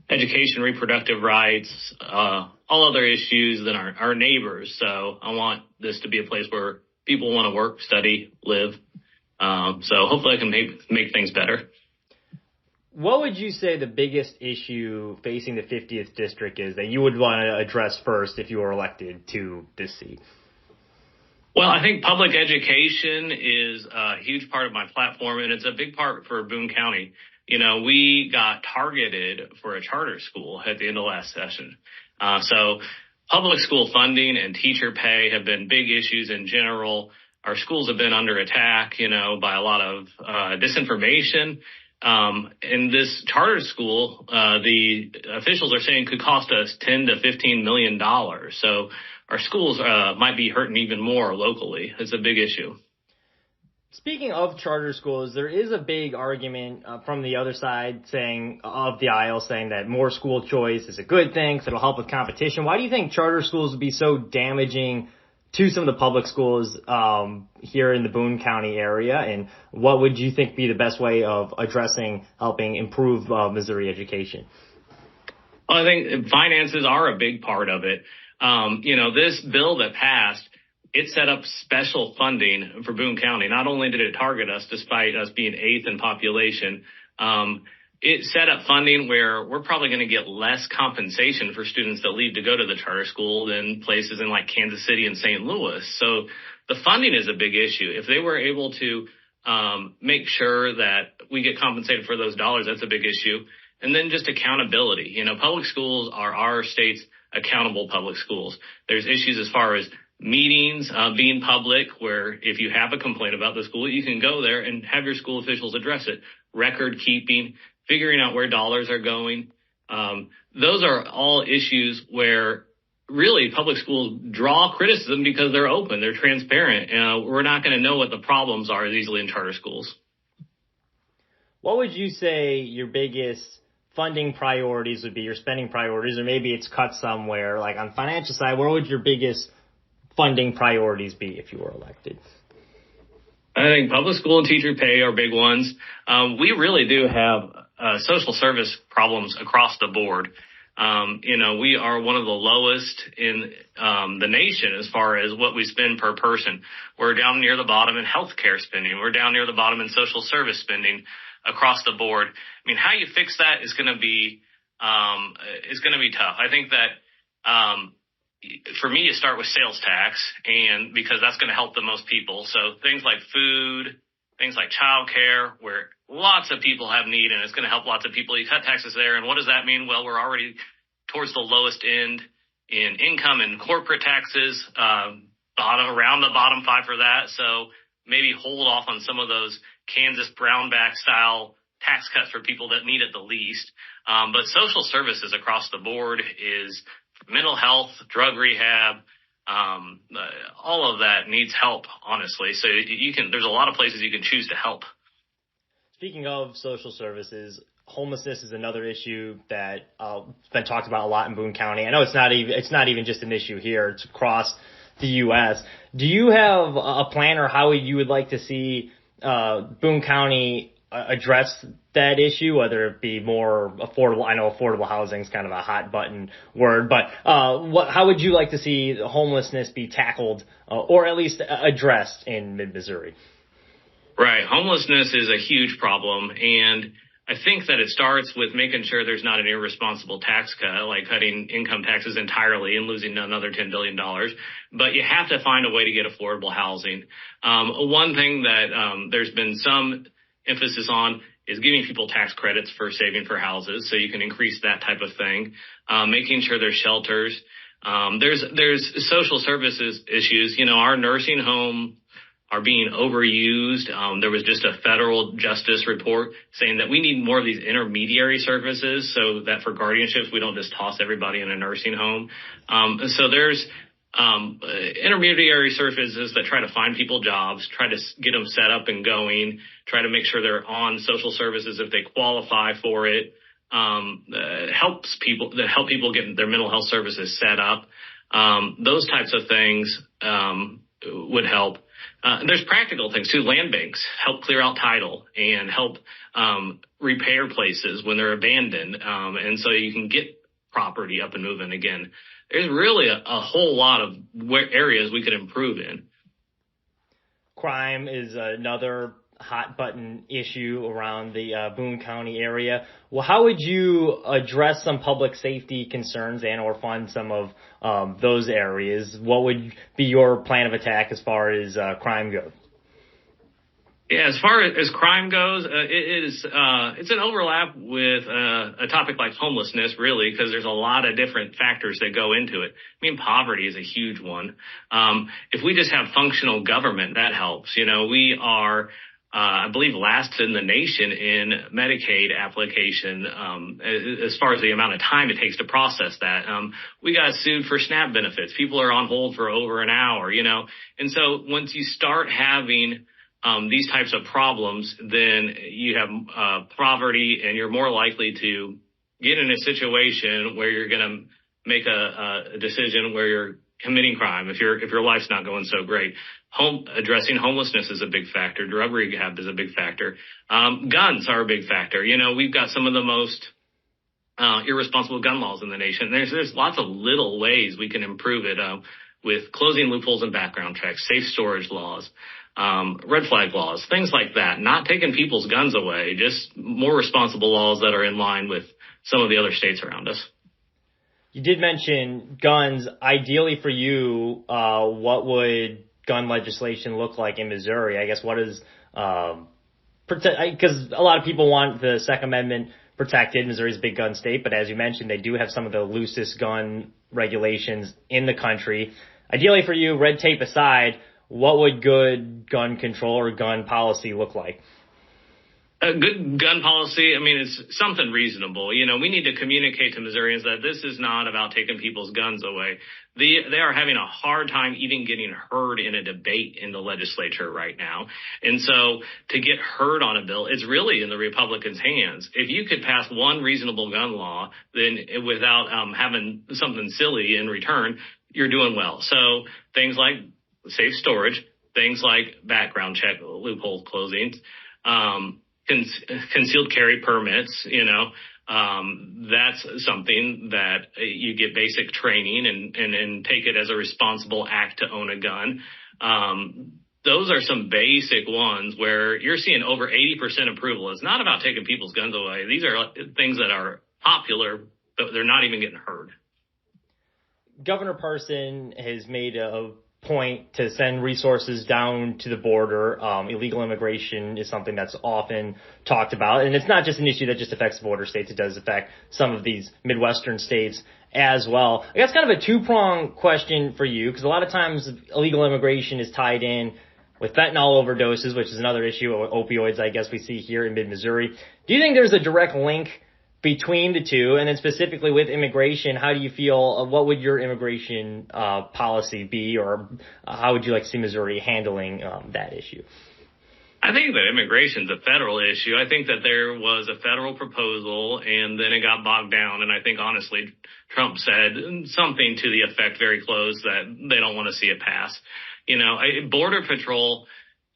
education, reproductive rights, all other issues than our neighbors. So I want this to be a place where people want to work, study, live. So hopefully I can make things better. What would you say the biggest issue facing the 50th district is that you would want to address first if you were elected to this seat? Well, I think public education is a huge part of my platform, and it's a big part for Boone County. You know, we got targeted for a charter school at the end of last session. So public school funding and teacher pay have been big issues in general. Our schools have been under attack, by a lot of disinformation. In this charter school, the officials are saying could cost us $10 to $15 million. So our schools might be hurting even more locally. It's a big issue. Speaking of charter schools, there is a big argument from the other side of the aisle saying that more school choice is a good thing because it'll help with competition. Why do you think charter schools would be so damaging to some of the public schools here in the Boone County area? And what would you think be the best way of helping improve Missouri education? Well, I think finances are a big part of it. This bill that passed, it set up special funding for Boone County. Not only did it target us, despite us being eighth in population, it set up funding where we're probably going to get less compensation for students that leave to go to the charter school than places in like Kansas City and St. Louis. So the funding is a big issue. If they were able to make sure that we get compensated for those dollars, that's a big issue. And then just accountability. Public schools are our state's accountable public schools. There's issues as far as meetings being public, where if you have a complaint about the school, you can go there and have your school officials address it. Record keeping, figuring out where dollars are going. Those are all issues where really public schools draw criticism because they're open, they're transparent. We're not going to know what the problems are as easily in charter schools. What would you say your biggest funding priorities would be, your spending priorities, or maybe it's cut somewhere, like on financial side, where would your biggest funding priorities be if you were elected? I think public school and teacher pay are big ones. We really do have social service problems across the board. We are one of the lowest in the nation as far as what we spend per person. We're down near the bottom in healthcare spending. We're down near the bottom in social service spending across the board. I mean, how you fix that is going to be tough. I think that for me, you start with sales tax, and because that's going to help the most people. So things like food, things like childcare, where lots of people have need, and it's going to help lots of people. You cut taxes there, and what does that mean? Well, we're already towards the lowest end in income and corporate taxes, around the bottom 5 for that. So maybe hold off on some of those Kansas Brownback style tax cuts for people that need it the least. But social services across the board is mental health, drug rehab, all of that needs help, honestly. So there's a lot of places you can choose to help. Speaking of social services, homelessness is another issue that has been talked about a lot in Boone County. I know it's not even just an issue here; it's across the U.S. Do you have a plan, or how you would like to see Boone County address that issue, whether it be more affordable? I know affordable housing is kind of a hot button word, but how would you like to see homelessness be tackled, or at least addressed in mid-Missouri? Right. Homelessness is a huge problem, and I think that it starts with making sure there's not an irresponsible tax cut, like cutting income taxes entirely and losing another $10 billion. But you have to find a way to get affordable housing. One thing that there's been some emphasis on is giving people tax credits for saving for houses, so you can increase that type of thing. Making sure there's shelters. There's social services issues. Our nursing home are being overused. There was just a federal justice report saying that we need more of these intermediary services, so that for guardianships, we don't just toss everybody in a nursing home. So there's intermediary services that try to find people jobs, try to get them set up and going, try to make sure they're on social services if they qualify for it. Help people get their mental health services set up. Those types of things would help. There's practical things too. Land banks help clear out title and help repair places when they're abandoned, and so you can get property up and moving again. There's really a whole lot of areas we could improve in. Crime is another hot button issue around the Boone County area. Well, how would you address some public safety concerns and or fund some of those areas? What would be your plan of attack as far as crime goes? Yeah, as far as crime goes, it's an overlap with a topic like homelessness, really, because there's a lot of different factors that go into it. I mean, poverty is a huge one. If we just have functional government, that helps. You know, we are, I believe, last in the nation in Medicaid application as far as the amount of time it takes to process that. We got sued for SNAP benefits. People are on hold for over an hour, you know. And so once you start having these types of problems, then you have poverty, and you're more likely to get in a situation where you're going to make a decision where you're committing crime if your life's not going so great. Addressing homelessness is a big factor. Drug rehab is a big factor. Guns are a big factor. You know, we've got some of the most irresponsible gun laws in the nation. There's lots of little ways we can improve it with closing loopholes in background checks, safe storage laws, red flag laws, things like that. Not taking people's guns away, just more responsible laws that are in line with some of the other states around us. You did mention guns. Ideally for you, what would gun legislation look like in Missouri? I guess what is because a lot of people want the Second Amendment protected. Missouri's a big gun state, but as you mentioned, they do have some of the loosest gun regulations in the country. Ideally for you, red tape aside, what would good gun control or gun policy look like? A good gun policy, I mean, it's something reasonable. You know, we need to communicate to Missourians that this is not about taking people's guns away. They are having a hard time even getting heard in a debate in the legislature right now. And so to get heard on a bill, it's really in the Republicans' hands. If you could pass one reasonable gun law, then without having something silly in return, you're doing well. So things like safe storage, things like background check loophole closings, concealed carry permits, you know, that's something that you get basic training and take it as a responsible act to own a gun. Those are some basic ones where you're seeing over 80% approval. It's not about taking people's guns away. These are things that are popular, but they're not even getting heard. Governor Parson has made a point to send resources down to the border. Illegal immigration is something that's often talked about, and it's not just an issue that just affects the border states. It does affect some of these Midwestern states as well. I guess kind of a two-pronged question for you, because a lot of times illegal immigration is tied in with fentanyl overdoses, which is another issue, or opioids, I guess we see here in mid-Missouri. Do you think there's a direct link between the two? And then specifically with immigration, how do you feel, what would your immigration policy be, or how would you like to see Missouri handling that issue? I think that immigration is a federal issue. I think that there was a federal proposal and then it got bogged down. And I think, honestly, Trump said something to the effect very close that they don't want to see it pass. You know, Border Patrol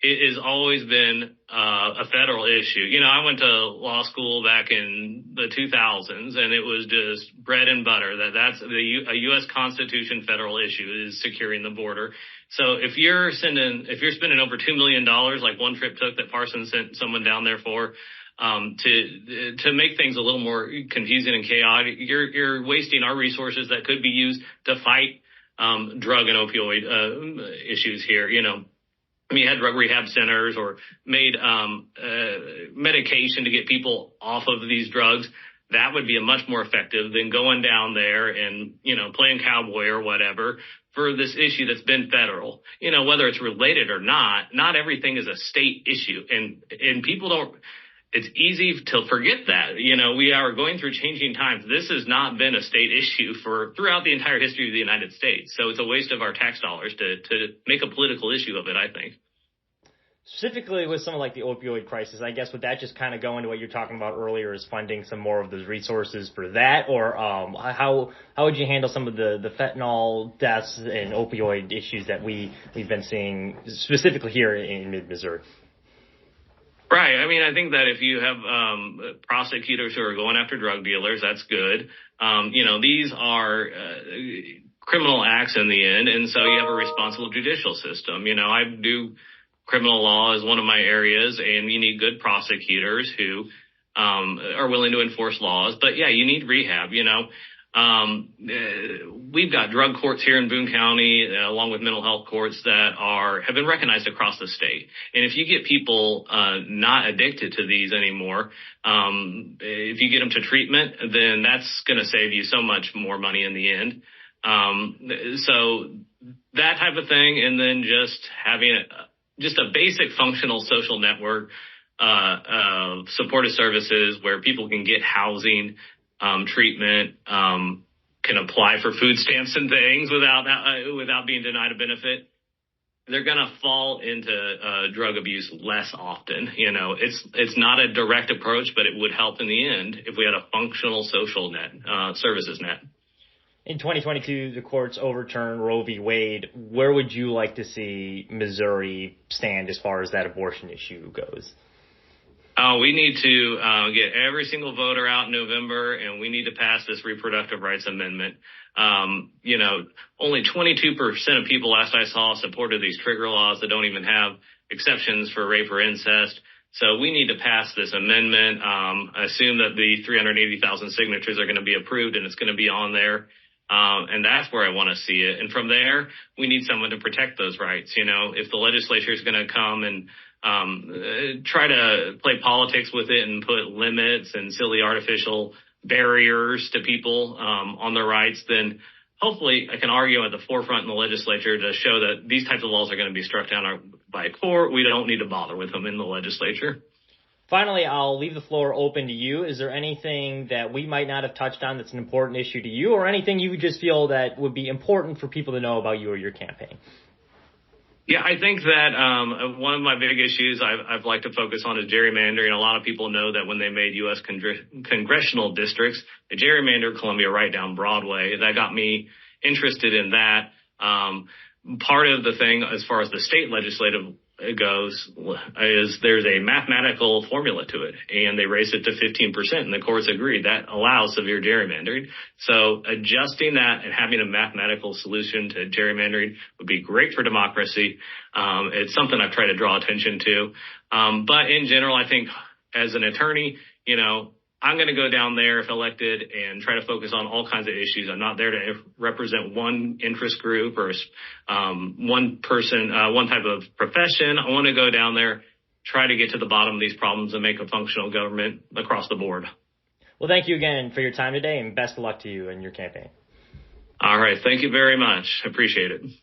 has always been a federal issue. You know, I went to law school back in the 2000s, and it was just bread and butter. That's a U.S. Constitution federal issue is securing the border. So if you're spending over $2 million, like one trip took that Parsons sent someone down there for, to make things a little more confusing and chaotic, you're wasting our resources that could be used to fight drug and opioid issues here. You know, we had drug rehab centers or made medication to get people off of these drugs. That would be a much more effective than going down there and, you know, playing cowboy or whatever for this issue that's been federal. You know, whether it's related or not everything is a state issue. And people don't, it's easy to forget that. You know, we are going through changing times. This has not been a state issue throughout the entire history of the United States. So it's a waste of our tax dollars to make a political issue of it, I think. Specifically with some of like the opioid crisis, I guess would that just kind of go into what you're talking about earlier, is funding some more of those resources for that, or how would you handle some of the fentanyl deaths and opioid issues that we've been seeing specifically here in mid-Missouri? Right. I mean, I think that if you have prosecutors who are going after drug dealers, that's good. These are criminal acts in the end, and so you have a responsible judicial system. I do criminal law is one of my areas, and you need good prosecutors who are willing to enforce laws. But yeah, you need rehab. We've got drug courts here in Boone County, along with mental health courts that have been recognized across the state. And if you get people not addicted to these anymore, if you get them to treatment, then that's going to save you so much more money in the end. So that type of thing, and then just having just a basic functional social network, supportive services where people can get housing, treatment, can apply for food stamps and things without being denied a benefit. They're going to fall into drug abuse less often. It's not a direct approach, but it would help in the end if we had a functional social net, services net. In 2022, the courts overturned Roe v. Wade. Where would you like to see Missouri stand as far as that abortion issue goes? We need to get every single voter out in November, and we need to pass this reproductive rights amendment. Only 22% of people last I saw supported these trigger laws that don't even have exceptions for rape or incest. So we need to pass this amendment. I assume that the 380,000 signatures are going to be approved, and it's going to be on there. And that's where I want to see it. And from there, we need someone to protect those rights. If the legislature is going to come and try to play politics with it and put limits and silly artificial barriers to people on their rights, then hopefully I can argue at the forefront in the legislature to show that these types of laws are going to be struck down by a court. We don't need to bother with them in the legislature. Finally, I'll leave the floor open to you. Is there anything that we might not have touched on that's an important issue to you, or anything you just feel that would be important for people to know about you or your campaign? Yeah, I think that one of my big issues I've liked to focus on is gerrymandering. A lot of people know that when they made U.S. congressional districts, they gerrymandered Columbia right down Broadway. That got me interested in that. Part of the thing as far as the state legislative goes is there's a mathematical formula to it, and they raised it to 15%, and the courts agreed that allows severe gerrymandering. So adjusting that and having a mathematical solution to gerrymandering would be great for democracy. It's something I've tried to draw attention to. But in general, I think as an attorney, I'm going to go down there if elected and try to focus on all kinds of issues. I'm not there to represent one interest group or one person, one type of profession. I want to go down there, try to get to the bottom of these problems and make a functional government across the board. Well, thank you again for your time today, and best of luck to you in your campaign. All right. Thank you very much. I appreciate it.